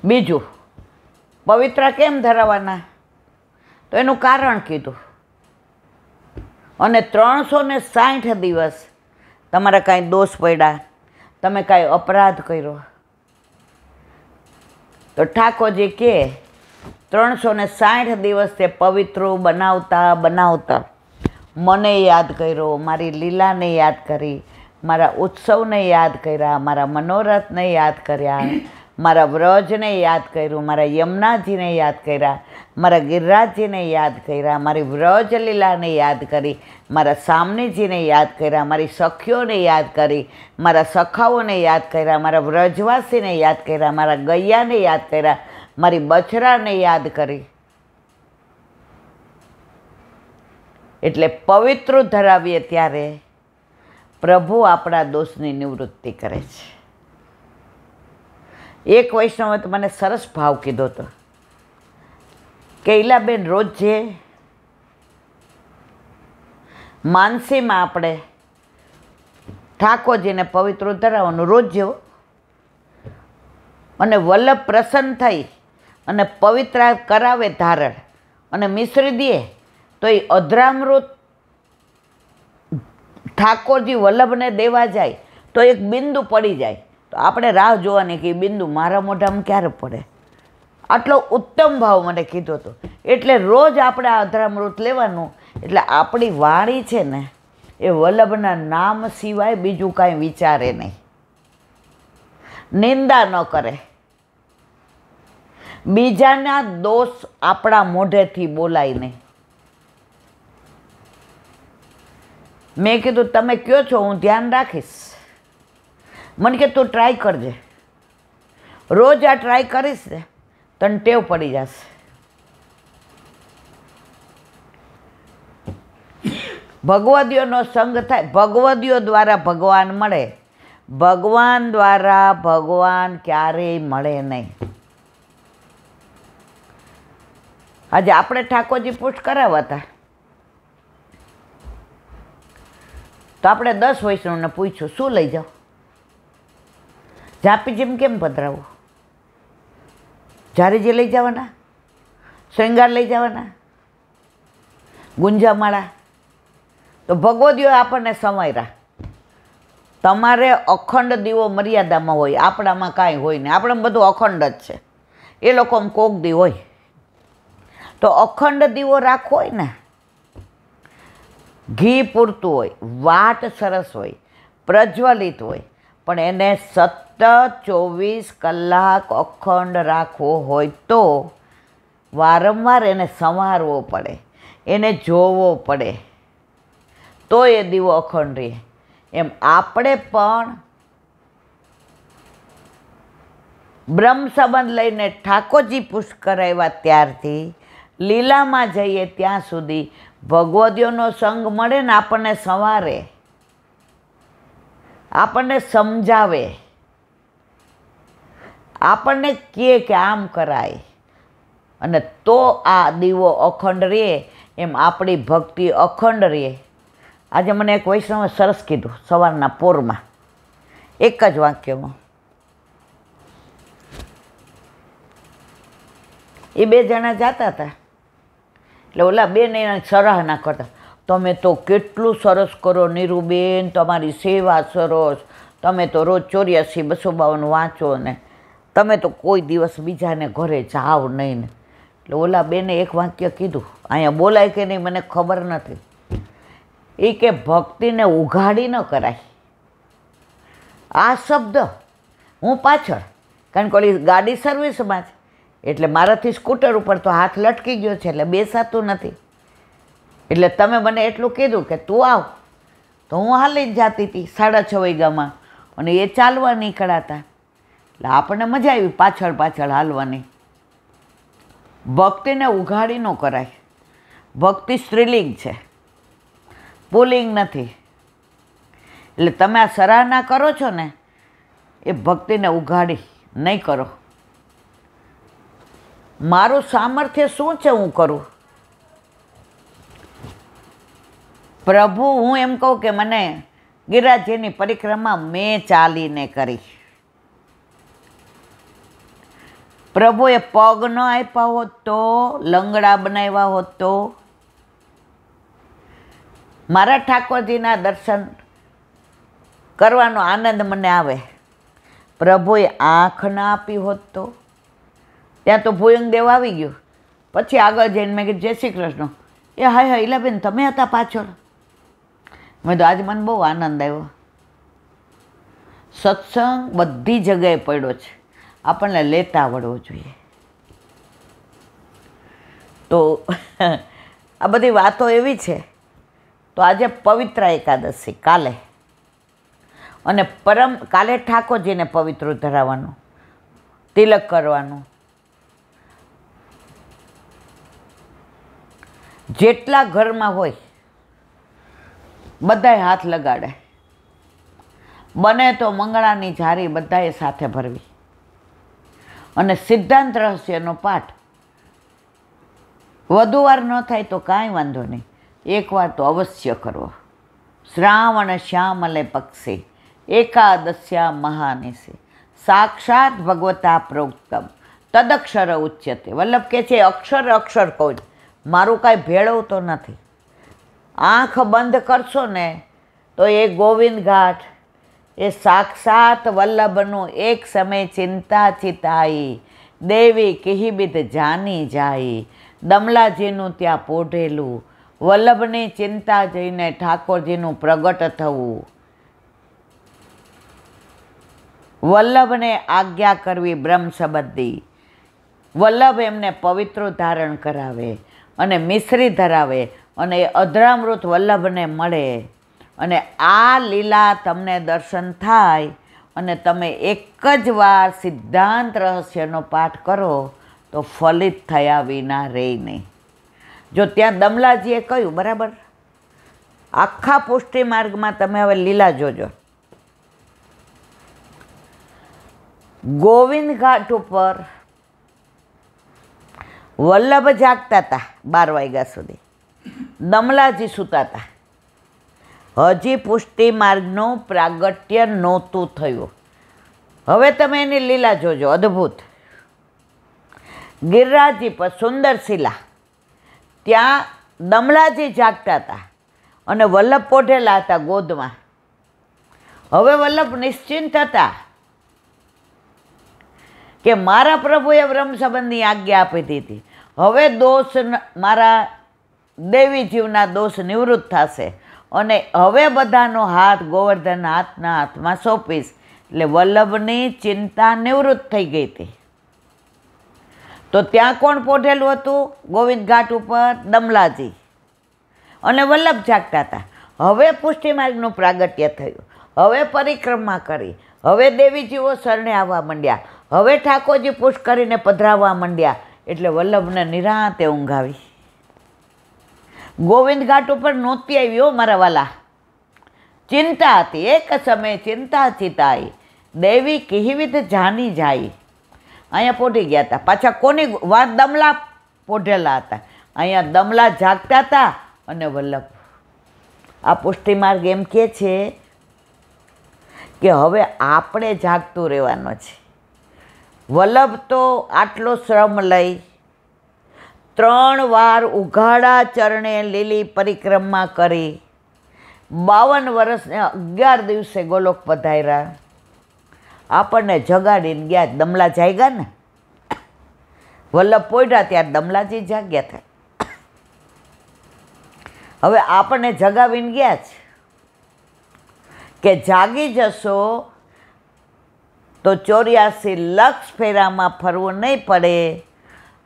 બીજું, પવિત્ર કેમ ધરાવવાના? તો એનું કારણ કીધું. અને 360 દિવસ તમારા કાંઈ દોષ પડ્યા, તમે કાંઈ અપરાધ કર્યો, તો ઠાકોરજી કહે 360 દિવસ તે પવિત્ર બનાવતા બનાવતા મને યાદ કર્યો, મારી લીલાને યાદ કરી, મારા ઉત્સવને યાદ કર્યા, મારા મનોરથને યાદ કર્યા, મારા વ્રજને યાદ કર્યું, મારા યમુનાજીને યાદ કર્યા, મારા ગિરિરાજજીને યાદ કર્યા, મારી વ્રજ લીલાને યાદ કરી, મારા સામનેજીને યાદ કર્યા, મારી સખીઓને યાદ કરી, મારા સખાઓને યાદ કર્યા, મારા વ્રજવાસીને યાદ કર્યા, મારા ગૈયાને યાદ કર્યા, મારી બછરાને યાદ કરી. એટલે પવિત્ર ધરાવીએ ત્યારે પ્રભુ આપણા દોષની નિવૃત્તિ કરે છે. એક વૈષ્ણવે તો મને સરસ ભાવ કીધો હતો કે ઈલાબેન, રોજ જે માનસીમાં આપણે ઠાકોરજીને પવિત્ર ધરાવવાનું રોજ જેવો, અને વલ્લભ પ્રસન્ન થઈ અને પવિત્ર કરાવે ધારણ અને મિશ્રી દે તો એ અધરામૃત ઠાકોરજી વલ્લભને દેવા જાય તો એક બિંદુ પડી જાય, તો આપણે રાહ જોવાની કે એ બિંદુ મારા મોઢામાં ક્યારે પડે. આટલો ઉત્તમ ભાવ મને કીધો હતો. એટલે રોજ આપણે આ અધરામૃત લેવાનું, એટલે આપણી વાણી છે ને એ વલ્લભના નામ સિવાય બીજું કાંઈ વિચારે નહીં, નિંદા ન કરે, બીજાના દોષ આપણા મોઢેથી બોલાય નહીં. મેં કીધું તમે કહો છો હું ધ્યાન રાખીશ. મને કે તું ટ્રાય કરજે, રોજ આ ટ્રાય કરીશ ને તને ટેવ પડી જશે. ભગવદીઓનો સંગ થાય, ભગવદીઓ દ્વારા ભગવાન મળે, ભગવાન દ્વારા ભગવાન ક્યારેય મળે નહીં. આજે આપણે ઠાકોરજી પુષ્ટ કરાવવા હતા તો આપણે 10 વૈષ્ણવને પૂછ્યું શું લઈ જાઓ, ઝાપીજીમ કેમ પધરાવું, ઝારીજી લઈ જવાના, શ્રૃંગાર લઈ જવાના, ગુંજામાળા. તો ભગવદીઓ આપણને સમાયરા. તમારે અખંડ દીવો મર્યાદામાં હોય, આપણામાં કાંઈ હોય નહીં, આપણે બધું અખંડ જ છે, એ લોકોમાં કોક દી હોય. તો અખંડ દીવો રાખવો હોય ને, ઘી પૂરતું હોય, વાટ સરસ હોય, પ્રજ્વલિત હોય, પણ એને સતત 24 કલાક અખંડ રાખવો હોય તો વારંવાર એને સંવારવો પડે, એને જોવો પડે, તો એ દીવો અખંડ રહે. એમ આપણે પણ બ્રહ્મ સંબંધ લઈને ઠાકોરજી પુષ્ટ કરાવ્યા ત્યારથી લીલામાં જઈએ ત્યાં સુધી ભગવદીઓનો સંગ મળે ને આપણને સંવારે, આપણને સમજાવે, આપણને કહે કે આમ કરાય, અને તો આ દીવો અખંડ રહે. એમ આપણી ભક્તિ અખંડ રહે. આજે મને એક વૈષ્ણવે સરસ કીધું સવારના પોરમાં, એક જ વાક્યમાં. એ 2 જણા જતા હતા, એટલે ઓલા બેન એને સરાહના કરતા, તમે તો કેટલું સરસ કરો નીરુબેન, તમારી સેવા સરસ, તમે તો રોજ 84-252 વાંચો ને તમે તો કોઈ દિવસ બીજાને ઘરે જાઓ નહીં ને. એટલે ઓલા બેને એક વાક્ય કીધું, અહીંયા બોલાય કે નહીં મને ખબર નથી, એ કે ભક્તિને ઉઘાડી ન કરાય. આ શબ્દ હું પાછળ, કારણ કે ઓલી ગાડી સર્વિસમાં છે, એટલે મારાથી સ્કૂટર ઉપર તો હાથ લટકી ગયો છે, એટલે બેસાતું નથી. એટલે તમે મને એટલું કીધું કે તું આવ, તો હું હાલી જ જતી હતી 6:30 વાગ્યામાં, અને એ ચાલવા નીકળ્યા હતા. એટલે આપણને મજા આવી પાછળ પાછળ હાલવાની. ભક્તિને ઉઘાડી ન કરાય. ભક્તિ સ્ત્રીલિંગ છે, પુલ્લિંગ નથી. એટલે તમે આ સરાહના કરો છો ને એ ભક્તિને ઉઘાડી નહીં કરો. મારું સામર્થ્ય શું છે હું કરું? પ્રભુ, હું એમ કહું કે મને ગિરિરાજજીની પરિક્રમા મેં ચાલીને કરી, પ્રભુએ પગ ન આપ્યા હોત તો, લંગડા બનાવ્યા હોત તો, મારા ઠાકોરજીના દર્શન કરવાનો આનંદ મને આવે. પ્રભુએ આંખ ના આપી હોત તો, ત્યાં તો ભુયંગ દેવ આવી ગયો. પછી આગળ જઈને મેં કીધું જય શ્રી કૃષ્ણ. એ હાય હાય ઈલાબેન તમે હતા પાછળ. મેં તો આજે મને બહુ આનંદ આવ્યો. સત્સંગ બધી જગ્યાએ પડ્યો છે, આપણને લેતા આવડવો જોઈએ. તો આ બધી વાતો એવી છે. તો આજે પવિત્ર એકાદશી કાલે, અને કાલે ઠાકોરજીને પવિત્ર ધરાવવાનું, તિલક કરવાનું. જેટલા ઘરમાં હોય બધાએ હાથ લગાડે. બને તો મંગળાની જારી બધાએ સાથે ભરવી. અને સિદ્ધાંત રહસ્યનો પાઠ વધુ વાર ન થાય તો કાંઈ વાંધો નહીં, એકવાર તો અવશ્ય કરવો. શ્રાવણ શ્યામલે પક્ષે એકાદશ્યા મહાનિશે સાક્ષાત ભગવતા પ્રોક્તમ તદક્ષર ઉચ્યતે. વલ્લભ કહે છે અક્ષર અક્ષર કહું, મારું કાંઈ ભેળવતો નથી. આંખ બંધ કરશો ને તો એ ગોવિંદ ઘાટ, એ સાક્ષાત વલ્લભનું એક સમય ચિંતા ચિતાઈ, દેવી કિહિબિદ જાની જાય. દમલાજીનું ત્યાં પોઢેલું, વલ્લભની ચિંતા જોઈને ઠાકોરજીનું પ્રગટ થવું, વલ્લભને આજ્ઞા કરવી બ્રહ્મ સંબંધી. વલ્લભ એમને પવિત્ર ધારણ કરાવે અને મિશ્રી ધરાવે, અને અધરામૃત વલ્લભને મળે. અને આ લીલા તમને દર્શન થાય, અને તમે એક જ વાર સિદ્ધાંત રહસ્યનો પાઠ કરો તો ફલિત થયા વિના રહે નહીં. જો ત્યાં દમલાજીએ કહ્યું બરાબર, આખા પુષ્ટિ માર્ગમાં તમે હવે લીલા જોજો. ગોવિંદ ઘાટ ઉપર વલ્લભ જાગતા હતા 12 વાગ્યા સુધી, દમલાજી સૂતા હતા. હજી પુષ્ટિ માર્ગનું પ્રાગટ્ય નહોતું થયું. હવે તમે એની લીલા જોજો, અદ્ભુત. ગિરિરાજજી પર સુંદર શિલા, ત્યાં દમલાજી જાગતા હતા અને વલ્લભ પોઢેલા હતા ગોદમાં. હવે વલ્લભ નિશ્ચિંત હતા કે મારા પ્રભુએ બ્રહ્મ સંબંધની આજ્ઞા આપી દીધી. હવે દોષ, મારા દેવી જીવના દોષ નિવૃત્ત થશે, અને હવે બધાનો હાથ ગોવર્ધન હાથના હાથમાં સોંપીશ. એટલે વલ્લભની ચિંતા નિવૃત્ત થઈ ગઈ હતી. તો ત્યાં કોણ પોઢેલું હતું? ગોવિંદ ઘાટ ઉપર દમલાજી અને વલ્લભ જાગતા હતા. હવે પુષ્ટિ માર્ગનું પ્રાગટ્ય થયું. હવે પરિક્રમા કરી, હવે દેવીજીઓ શરણે આવવા માંડ્યા, હવે ઠાકોરજી પુષ્ટ કરીને પધરાવવા માંડ્યા. એટલે વલ્લભને નિરાંતે ઊંઘ આવી. ગોવિંદ ઘાટ ઉપર નહોતી આવ્યો મારા વાલા, ચિંતા હતી. એક સમયે ચિંતા ચિતાઈ, દેવી કિહિવિત જાની જાય. અહીંયા પોઢી ગયા હતા. પાછા કોની વાત? દમલા પોઢેલા હતા. અહીંયા દમલા જાગતા હતા અને વલ્લભ. આ પુષ્ટિ માર્ગ એમ કહે છે કે હવે આપણે જાગતું રહેવાનું છે. વલ્લભ તો આટલો શ્રમ લઈ 3 વાર ઉઘાડા ચરણે લીલી પરિક્રમા કરી, 52 વર્ષને 11 દિવસે ગોલોક પધાર્યા. આપણને જગાડીને ગયા. દમલા જાગ્યા ને, વલ્લભ પોઢ્યા ત્યારે દમલાજી જાગ્યા હતા. હવે આપણને જગાવીને ગયા છે કે જાગી જશો તો 84 લક્ષ ફેરામાં ફરવું નહીં પડે.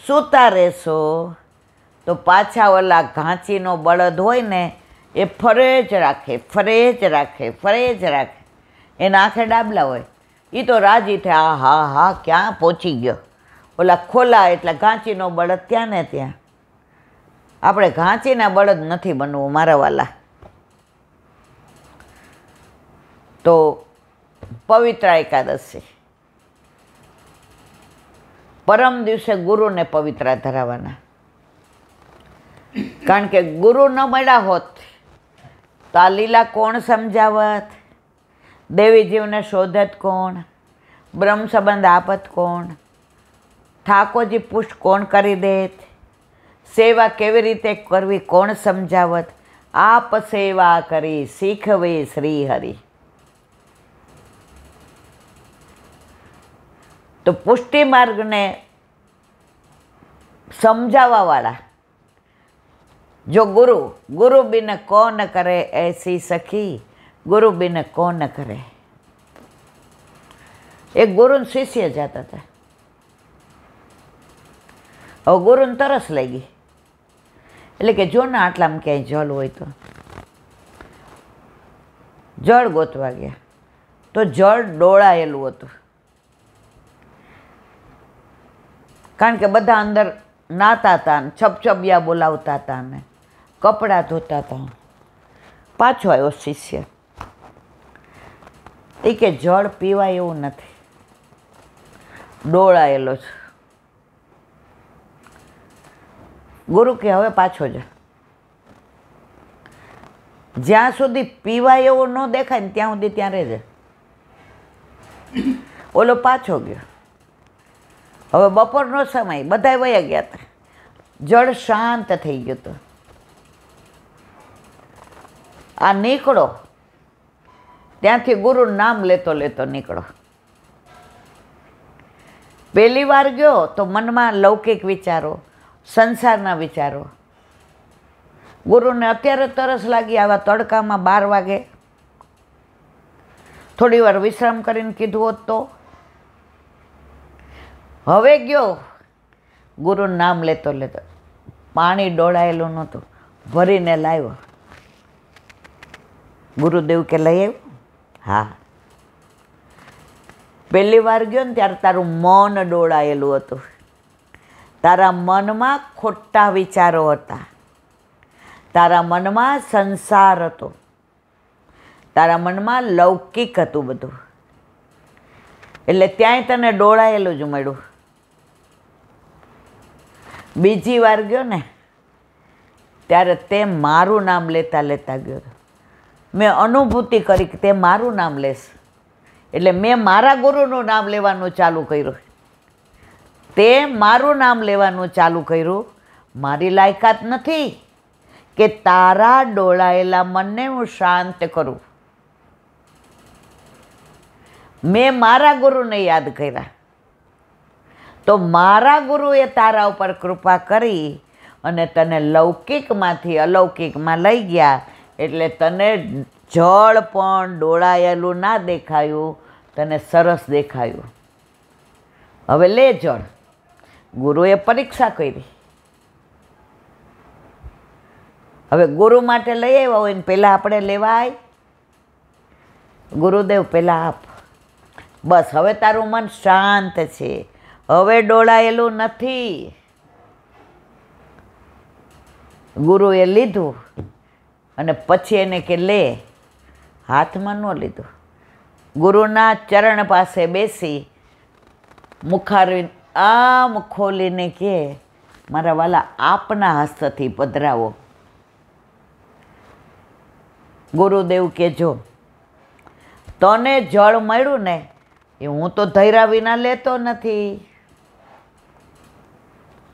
સૂતા રહેશો તો પાછા ઓલા ઘાંચીનો બળદ હોય ને, એ ફરે જ રાખે, ફરે જ રાખે, ફરે જ રાખે. એના આંખે ડાબલા હોય. એ તો રાજી થાય, હા હા ક્યાં પહોંચી ગયો. ઓલા ખોલા એટલે ઘાંચીનો બળદ ત્યાં ને ત્યાં. આપણે ઘાંચીના બળદ નથી બનવું મારા વાલા. તો પવિત્ર એકાદશી, પરમ દિવસે ગુરુને પવિત્ર ધરાવવાના. કારણ કે ગુરુ ન મળ્યા હોત તો આ લીલા કોણ સમજાવત? દેવી જીવને શોધત કોણ? બ્રહ્મ સંબંધ આપત કોણ? ઠાકોરજી પુષ્ટ કોણ કરી દેત, સેવા કેવી રીતે કરવી કોણ સમજાવત, આપ સેવા કરી શીખવે શ્રી હરિ. તો પુષ્ટિ માર્ગને સમજાવવાવાળા જો ગુરુ બિન કોન કરે એસી સખી, ગુરુ બિન કોન કરે. એક ગુરુ શિષ્ય જતા હતા. હવે ગુરુને તરસ લાગી એટલે કે જો ને આટલામાં ક્યાંય જળ હોય તો જળ ગોતવા ગયા તો જળ ડોળાયેલું હતું. કારણ કે બધા અંદર નાતા હતા ને છપછપિયા બોલાવતા હતા ને કપડાં ધોતા હતા. પાછો આવ્યો શિષ્ય, એ કે જળ પીવાય એવું નથી, ડોળાયેલો છે. ગુરુ કે હવે પાછો જા, જ્યાં સુધી પીવાય એવું ન દેખાય ને ત્યાં સુધી ત્યાં રહેજે. ઓલો પાછો ગયો. હવે બપોરનો સમય, બધા વયા ગયા હતા, જળ શાંત થઈ ગયું હતું. આ નીકળો ત્યાંથી ગુરુનું નામ લેતો લેતો નીકળો. પહેલી વાર ગયો તો મનમાં લૌકિક વિચારો, સંસારના વિચારો. ગુરુને અત્યારે તરસ લાગી આવા તડકામાં 12 વાગે. થોડી વાર વિશ્રામ કરીને કીધું હોત તો. હવે ગયો ગુરુનું નામ લેતો લેતો, પાણી ડોળાયેલું નહોતું, ભરીને લાવ્યો. ગુરુદેવ કે લઈ આવ્યું? હા. પહેલી વાર ગયો ને ત્યારે તારું મન ડોળાયેલું હતું, તારા મનમાં ખોટા વિચારો હતા, તારા મનમાં સંસાર હતો, તારા મનમાં લૌકિક હતું બધું. એટલે ત્યાંય તને ડોળાયેલું જ મળ્યું. બીજી વાર ગયો ને ત્યારે તે મારું નામ લેતા લેતા ગયો. મેં અનુભૂતિ કરી કે તે મારું નામ લેશ, એટલે મેં મારા ગુરુનું નામ લેવાનું ચાલુ કર્યું. તે મારું નામ લેવાનું ચાલુ કર્યું. મારી લાયકાત નથી કે તારા ડોળાયેલા મનને હું શાંત કરું. મેં મારા ગુરુને યાદ કર્યા તો મારા ગુરુએ તારા ઉપર કૃપા કરી અને તને લૌકિકમાંથી અલૌકિકમાં લઈ ગયા. એટલે તને જળ પણ ડોળાયેલું ના દેખાયું, તને સરસ દેખાયું. હવે લે જળ. ગુરુએ પરીક્ષા કરી. હવે ગુરુ માટે લઈ આવ્યા હોય ને પહેલાં આપણે લેવાય. ગુરુદેવ પહેલાં આપ. બસ હવે તારું મન શાંત છે, હવે ડોળાયેલું નથી. ગુરુએ લીધું અને પછી એને કે લે. હાથમાં ન લીધું. ગુરુના ચરણ પાસે બેસી મુખારવી આમ ખોલીને કે મારા વાલા આપના હસ્તથી પધરાવો. ગુરુદેવ કે જો તને જળ મળ્યું ને એ હું તો ધૈર્યા વિના લેતો નથી,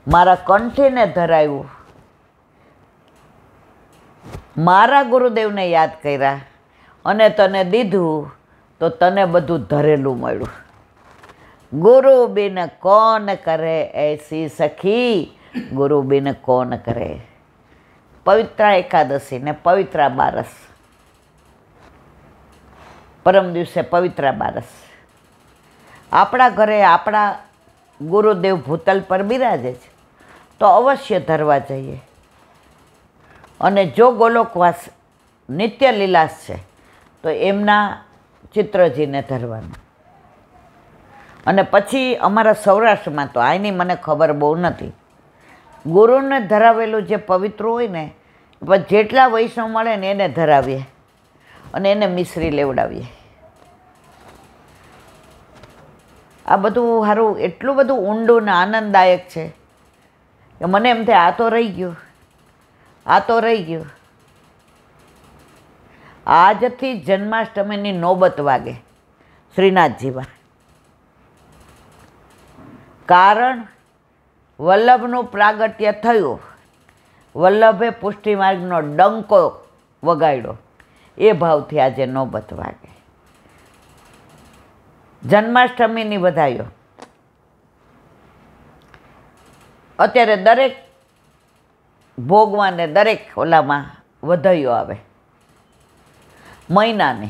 મારા કંઠીને ધરાવ્યું. મારા ગુરુદેવને યાદ કર્યા અને તને દીધું તો તને બધું ધરેલું મળ્યું. ગુરુ બિન કોન કરે એસી સખી, ગુરુ બિન કોન કરે. પવિત્રા એકાદશી ને પવિત્રા બારસ. પરમ દિવસે પવિત્રા બારસ. આપણા ઘરે આપણા ગુરુદેવ ભૂતલ પર બિરાજે છે તો અવશ્ય ધરવા જઈએ. અને જો ગોલોકવાસ નિત્ય લીલાસ છે તો એમના ચિત્રજીને ધરવાનું. અને પછી અમારા સૌરાષ્ટ્રમાં તો આની મને ખબર બહુ નથી, ગુરુને ધરાવેલું જે પવિત્ર હોય ને પછી જેટલા વૈષ્ણવ મળે ને એને ધરાવીએ અને એને મિશ્રી લેવડાવીએ. આ બધું સારું એટલું બધું ઊંડું ને આનંદદાયક છે કે મને એમ થાય આ તો રહી ગયું, આ તો રહી ગયું. આજથી જન્માષ્ટમીની નોબત વાગે શ્રીનાથજીમાં. કારણ વલ્લભનું પ્રાગટ્ય થયું, વલ્લભે પુષ્ટિમાર્ગનો ડંકો વગાડ્યો, એ ભાવથી આજે નોબત વાગે. જન્માષ્ટમીની વધાઈઓ. અત્યારે દરેક ભોગમાં ને દરેક ઓલામાં વધાઈઓ આવે મહિનાની.